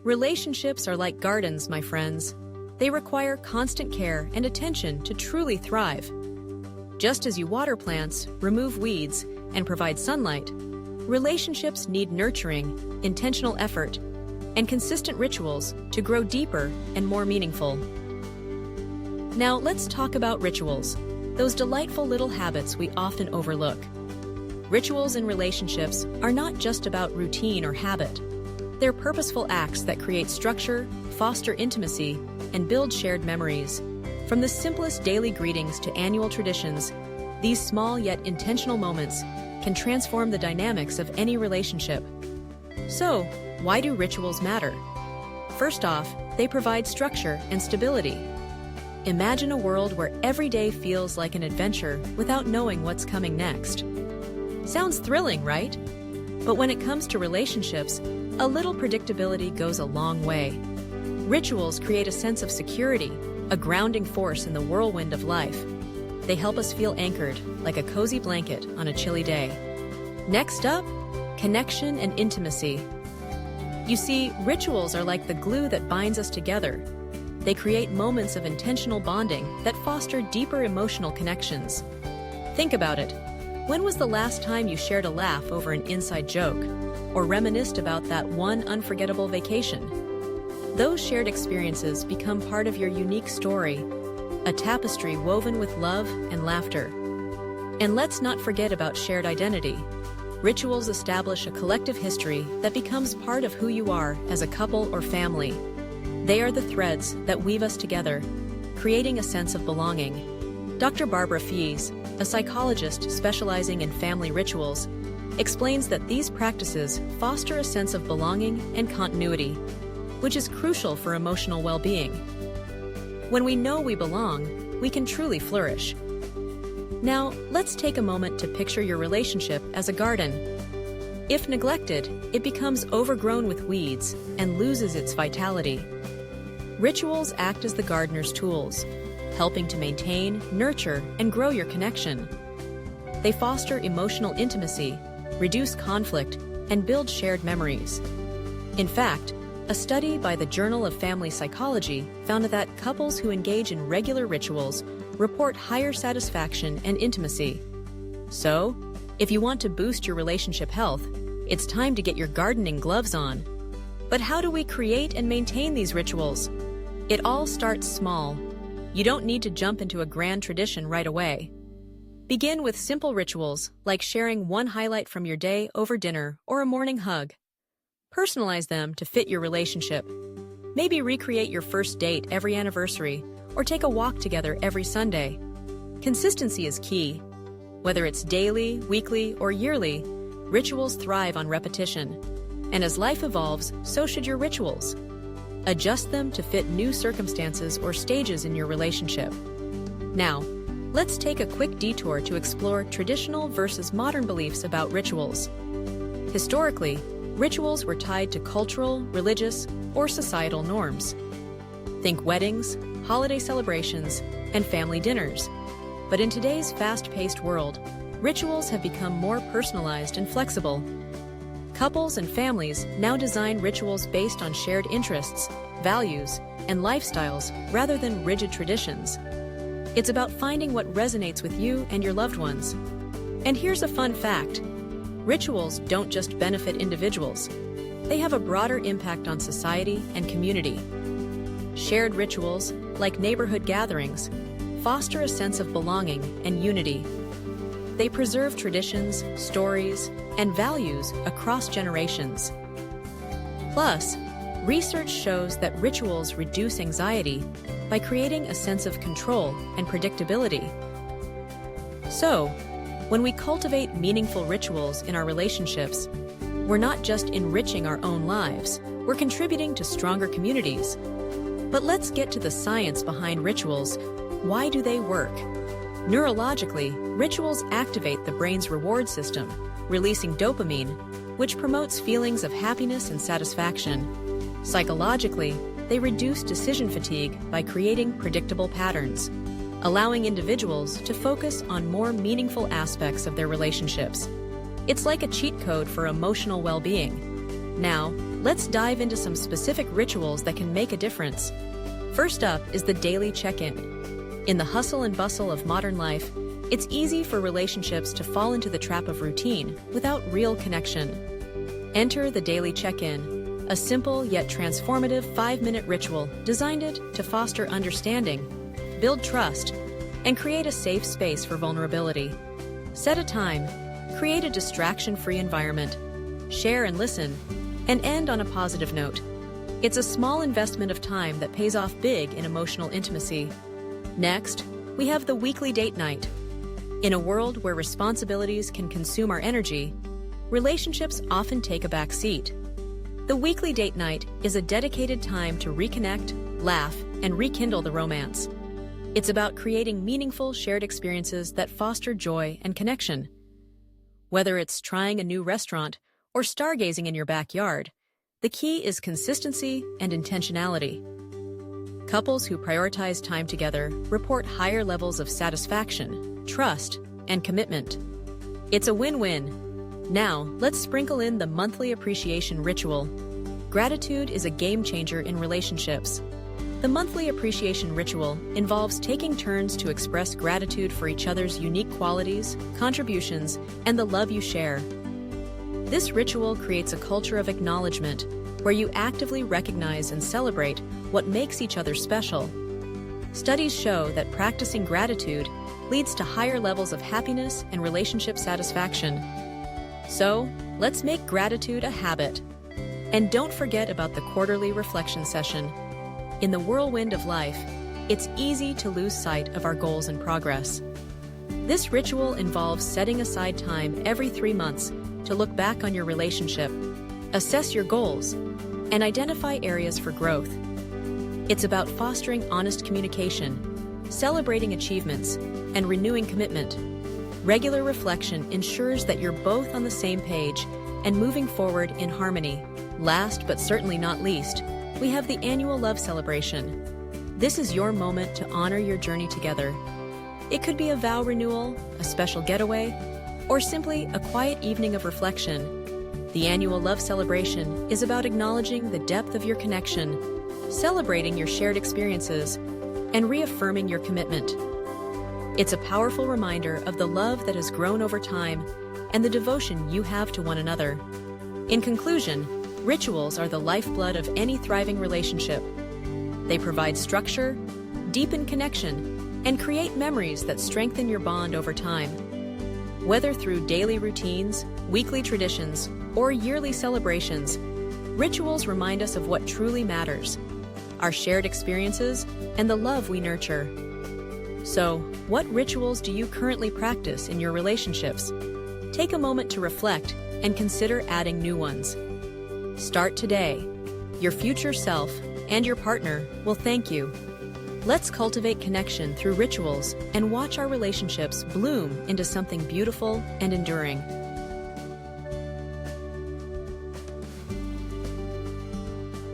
Relationships are like gardens, my friends. They require constant care and attention to truly thrive. Just as you water plants, remove weeds, and provide sunlight, relationships need nurturing, intentional effort, and consistent rituals to grow deeper and more meaningful. Now let's talk about rituals, those delightful little habits we often overlook. Rituals in relationships are not just about routine or habit. They're purposeful acts that create structure, foster intimacy, and build shared memories. From the simplest daily greetings to annual traditions, these small yet intentional moments can transform the dynamics of any relationship. So, why do rituals matter? First off, they provide structure and stability. Imagine a world where every day feels like an adventure without knowing what's coming next. Sounds thrilling, right? But when it comes to relationships, a little predictability goes a long way. Rituals create a sense of security, a grounding force in the whirlwind of life. They help us feel anchored, like a cozy blanket on a chilly day. Next up, connection and intimacy. You see, rituals are like the glue that binds us together. They create moments of intentional bonding that foster deeper emotional connections. Think about it. When was the last time you shared a laugh over an inside joke, or reminisced about that one unforgettable vacation? Those shared experiences become part of your unique story, a tapestry woven with love and laughter. And let's not forget about shared identity. Rituals establish a collective history that becomes part of who you are as a couple or family. They are the threads that weave us together, creating a sense of belonging. Dr. Barbara Fies, a psychologist specializing in family rituals, explains that these practices foster a sense of belonging and continuity, which is crucial for emotional well-being. When we know we belong, we can truly flourish. Now, let's take a moment to picture your relationship as a garden. If neglected, it becomes overgrown with weeds and loses its vitality. Rituals act as the gardener's tools, helping to maintain, nurture, and grow your connection. They foster emotional intimacy, reduce conflict, and build shared memories. In fact, a study by the Journal of Family Psychology found that couples who engage in regular rituals report higher satisfaction and intimacy. So, if you want to boost your relationship health, it's time to get your gardening gloves on. But how do we create and maintain these rituals? It all starts small. You don't need to jump into a grand tradition right away. Begin with simple rituals like sharing one highlight from your day over dinner or a morning hug. Personalize them to fit your relationship. Maybe recreate your first date every anniversary or take a walk together every Sunday. Consistency is key. Whether it's daily, weekly, or yearly, rituals thrive on repetition. And as life evolves, so should your rituals. Adjust them to fit new circumstances or stages in your relationship. Now, let's take a quick detour to explore traditional versus modern beliefs about rituals. Historically, rituals were tied to cultural, religious, or societal norms. Think weddings, holiday celebrations, and family dinners. But in today's fast-paced world, rituals have become more personalized and flexible. Couples and families now design rituals based on shared interests, values, and lifestyles rather than rigid traditions. It's about finding what resonates with you and your loved ones. And here's a fun fact. Rituals don't just benefit individuals. They have a broader impact on society and community. Shared rituals, like neighborhood gatherings, foster a sense of belonging and unity. They preserve traditions, stories, and values across generations. Plus, research shows that rituals reduce anxiety by creating a sense of control and predictability. So, when we cultivate meaningful rituals in our relationships, we're not just enriching our own lives, we're contributing to stronger communities. But let's get to the science behind rituals. Why do they work? Neurologically, rituals activate the brain's reward system, releasing dopamine, which promotes feelings of happiness and satisfaction. Psychologically, they reduce decision fatigue by creating predictable patterns, allowing individuals to focus on more meaningful aspects of their relationships. It's like a cheat code for emotional well-being. Now, Let's dive into some specific rituals that can make a difference. First up is the daily check-in. In the hustle and bustle of modern life, it's easy for relationships to fall into the trap of routine without real connection. Enter the daily check-in, a simple yet transformative 5-minute ritual designed to foster understanding, build trust, and create a safe space for vulnerability. Set a time, create a distraction-free environment, share and listen, and end on a positive note. It's a small investment of time that pays off big in emotional intimacy. Next, we have the weekly date night. In a world where responsibilities can consume our energy, relationships often take a back seat. The weekly date night is a dedicated time to reconnect, laugh, and rekindle the romance. It's about creating meaningful shared experiences that foster joy and connection. Whether it's trying a new restaurant or stargazing in your backyard, the key is consistency and intentionality. Couples who prioritize time together report higher levels of satisfaction, trust, and commitment. It's a win-win. Now, let's sprinkle in the monthly appreciation ritual. Gratitude is a game-changer in relationships. The monthly appreciation ritual involves taking turns to express gratitude for each other's unique qualities, contributions, and the love you share. This ritual creates a culture of acknowledgement where you actively recognize and celebrate what makes each other special. Studies show that practicing gratitude leads to higher levels of happiness and relationship satisfaction. So, let's make gratitude a habit. And don't forget about the quarterly reflection session. In the whirlwind of life, it's easy to lose sight of our goals and progress. This ritual involves setting aside time every 3 months to look back on your relationship, assess your goals, and identify areas for growth. It's about fostering honest communication, celebrating achievements, and renewing commitment. Regular reflection ensures that you're both on the same page and moving forward in harmony. Last but certainly not least, we have the annual love celebration. This is your moment to honor your journey together. It could be a vow renewal, a special getaway, or simply a quiet evening of reflection. The annual love celebration is about acknowledging the depth of your connection, celebrating your shared experiences, and reaffirming your commitment. It's a powerful reminder of the love that has grown over time and the devotion you have to one another. In conclusion, rituals are the lifeblood of any thriving relationship. They provide structure, deepen connection, and create memories that strengthen your bond over time. Whether through daily routines, weekly traditions, or yearly celebrations, rituals remind us of what truly matters, our shared experiences, and the love we nurture. So, what rituals do you currently practice in your relationships? Take a moment to reflect and consider adding new ones. Start today. Your future self and your partner will thank you. Let's cultivate connection through rituals and watch our relationships bloom into something beautiful and enduring.